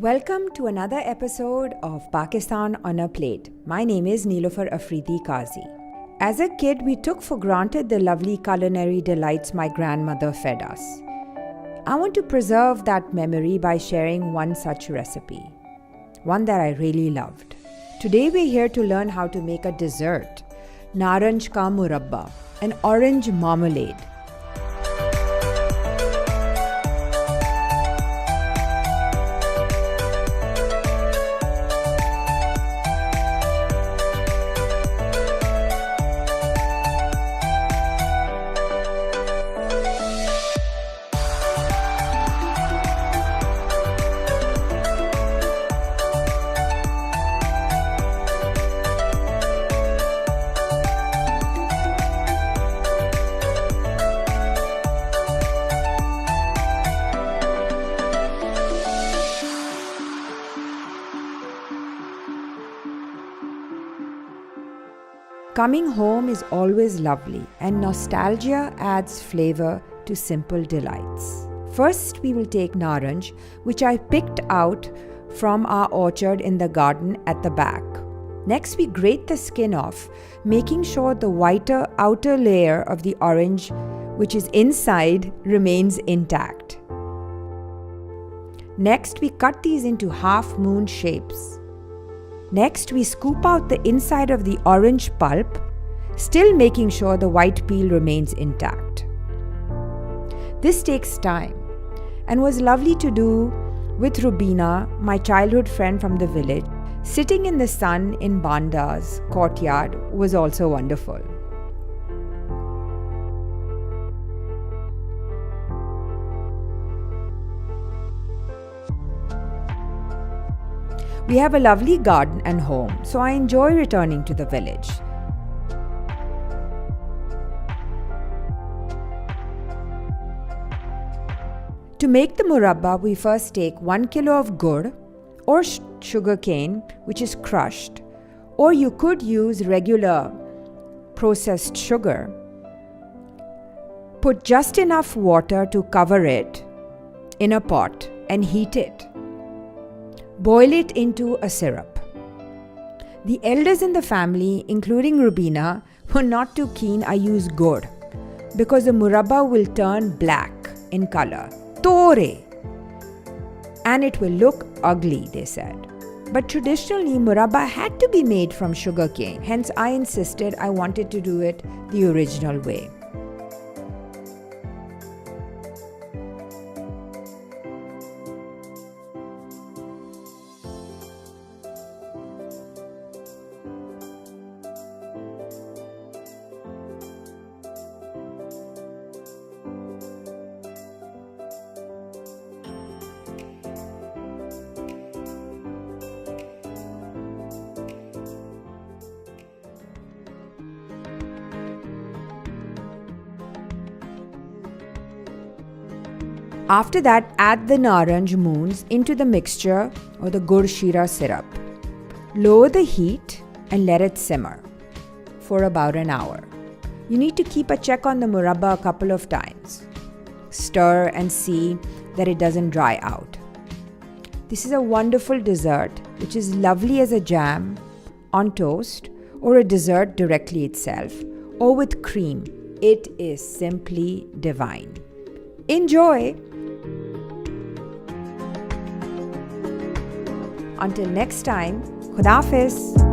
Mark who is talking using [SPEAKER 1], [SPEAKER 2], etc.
[SPEAKER 1] Welcome to another episode of Pakistan on a Plate. My name is Nilofer Afridi Kazi. As a kid, we took for granted the lovely culinary delights my grandmother fed us. I want to preserve that memory by sharing one such recipe, one that I really loved. Today we're here to learn how to make a dessert, Naranj ka Murabba, an orange marmalade. Coming home is always lovely, and nostalgia adds flavor to simple delights. First, we will take naranj, which I picked out from our orchard in the garden at the back. Next, we grate the skin off, making sure the whiter outer layer of the orange, which is inside, remains intact. Next, we cut these into half-moon shapes. Next, we scoop out the inside of the orange pulp, still making sure the white peel remains intact. This takes time and was lovely to do with Rubina, my childhood friend from the village. Sitting in the sun in Banda's courtyard was also wonderful. We have a lovely garden and home, so I enjoy returning to the village. To make the murabba, we first take 1 kilo of gur or sugar cane, which is crushed, or you could use regular processed sugar. Put just enough water to cover it in a pot and heat it. Boil it into a syrup. The elders in the family, including Rubina, were not too keen I use gur because the murabba will turn black in color, tore, and it will look ugly, they said. But traditionally, murabba had to be made from sugar cane. Hence, I insisted I wanted to do it the original way. After that, add the naranj moons into the mixture or the gur shira syrup. Lower the heat and let it simmer for about an hour. You need to keep a check on the murabba a couple of times. Stir and see that it doesn't dry out. This is a wonderful dessert which is lovely as a jam on toast or a dessert directly itself or with cream. It is simply divine. Enjoy! Until next time, Khuda Hafiz.